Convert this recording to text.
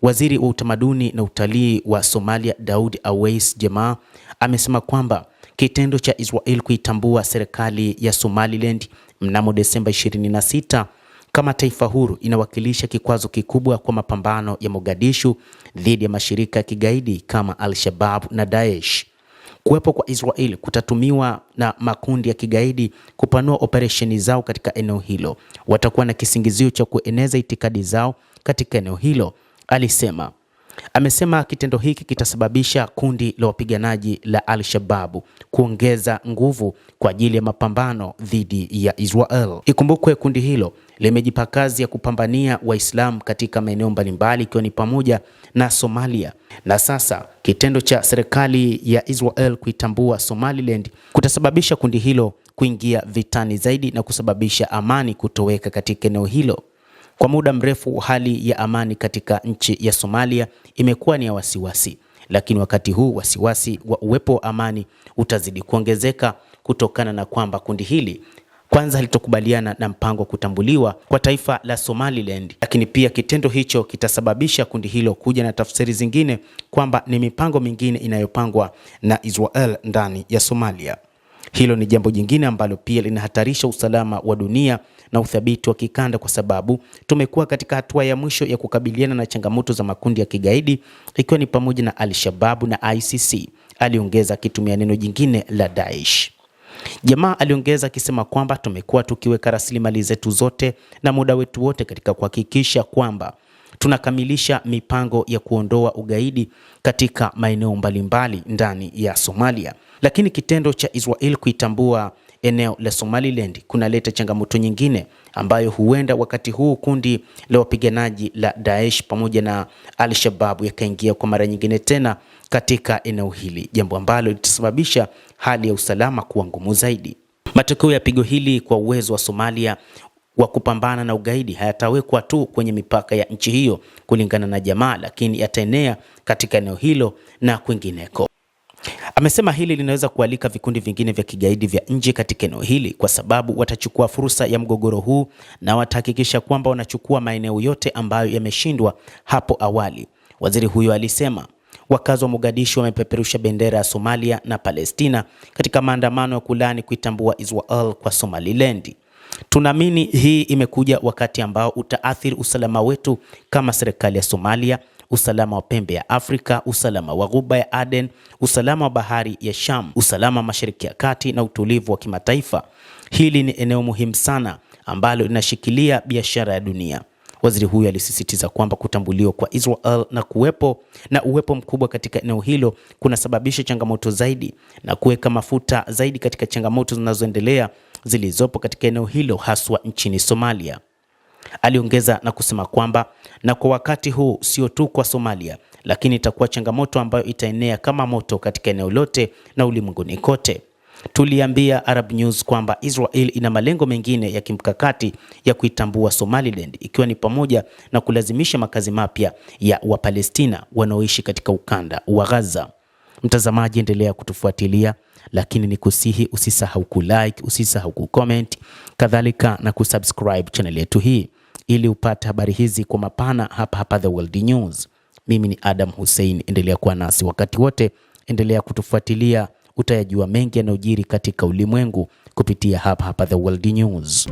Waziri wa utamaduni na utalii wa Somalia Daud Awais Jama amesema kwamba kitendo cha Israel kuitambua serikali ya Somaliland mnamo Desemba 26 kama taifa huru inawakilisha kikwazo kikubwa kwa mapambano ya Mogadishu dhidi ya mashirika ya kigaidi kama Al-Shabaab na Daesh. Kuwepo kwa Israel kutatumiwa na makundi ya kigaidi kupanua operesheni zao katika eneo hilo. Watakuwa na kisingizio cha kueneza itikadi zao katika eneo hilo, alisema. Amesema kitendo hiki kitasababisha kundi la wapiganaji la Al-Shabaab kuongeza nguvu kwa ajili ya mapambano dhidi ya Israel. Ikumbukwe kundi hilo limejipa kazi ya kupambania Waislamu katika maeneo mbalimbali ikiwa ni pamoja na Somalia. Na sasa kitendo cha serikali ya Israel kuitambua Somaliland kutasababisha kundi hilo kuingia vitani zaidi na kusababisha amani kutoweka katika eneo hilo. Kwa muda mrefu hali ya amani katika nchi ya Somalia imekuwa ni ya wasiwasi, lakini wakati huu wasiwasi wa uwepo wa amani utazidi kuongezeka kutokana na kwamba kundi hili kwanza halitokubaliana na mpango wa kutambuliwa kwa taifa la Somaliland, lakini pia kitendo hicho kitasababisha kundi hilo kuja na tafsiri zingine kwamba ni mipango mingine inayopangwa na Israel ndani ya Somalia. Hilo ni jambo jingine ambalo pia linahatarisha usalama wa dunia na uthabiti wa kikanda, kwa sababu tumekuwa katika hatua ya mwisho ya kukabiliana na changamoto za makundi ya kigaidi ikiwa ni pamoja na Al-Shabaab na ICC, aliongeza akitumia neno jingine la Daesh. Jamaa aliongeza akisema kwamba tumekuwa tukiweka rasilimali zetu zote na muda wetu wote katika kuhakikisha kwamba tunakamilisha mipango ya kuondoa ugaidi katika maeneo mbalimbali ndani ya Somalia. Lakini kitendo cha Israel kuitambua eneo la Somaliland kunaleta changamoto nyingine ambayo huenda wakati huu kundi la wapiganaji la Daesh pamoja na Al-Shabaab yakaingia kwa mara nyingine tena katika eneo hili, jambo ambalo litasababisha hali ya usalama kuwa ngumu zaidi. Matokeo ya pigo hili kwa uwezo wa Somalia wa kupambana na ugaidi hayatawekwa tu kwenye mipaka ya nchi hiyo kulingana na Jamaa, lakini yataenea katika eneo hilo na kwingineko. Amesema hili linaweza kualika vikundi vingine vya kigaidi vya nje katika eneo hili, kwa sababu watachukua fursa ya mgogoro huu na watahakikisha kwamba wanachukua maeneo yote ambayo yameshindwa hapo awali. Waziri huyo alisema wakazi wa Mogadishu wamepeperusha bendera ya Somalia na Palestina katika maandamano ya kulaani kuitambua Israel kwa Somaliland. Tunaamini hii imekuja wakati ambao utaathiri usalama wetu kama serikali ya Somalia, usalama wa pembe ya Afrika, usalama wa Ghuba ya Aden, usalama wa bahari ya Sham, usalama wa Mashariki ya Kati na utulivu wa kimataifa. Hili ni eneo muhimu sana ambalo linashikilia biashara ya dunia. Waziri huyu alisisitiza kwamba kutambuliwa kwa Israel na uwepo mkubwa katika eneo hilo kunasababisha changamoto zaidi na kuweka mafuta zaidi katika changamoto zinazoendelea zilizopo katika eneo hilo haswa nchini Somalia. Aliongeza na kusema kwamba na kwa wakati huu sio tu kwa Somalia, lakini itakuwa changamoto ambayo itaenea kama moto katika eneo lote na ulimwenguni kote. Tuliambia Arab News kwamba Israel ina malengo mengine ya kimkakati ya kuitambua Somaliland, ikiwa ni pamoja na kulazimisha makazi mapya ya Wapalestina wanaoishi katika ukanda wa Gaza. Mtazamaji, endelea kutufuatilia, lakini ni kusihi usisahau kulike, usisahau kucomment, kadhalika na kusubscribe channel yetu hii ili upate habari hizi kwa mapana hapa The World News. Mimi ni Adam Hussein, endelea kuwa nasi wakati wote, endelea kutufuatilia, utayajua mengi yanayojiri katika ulimwengu kupitia hapa The World News.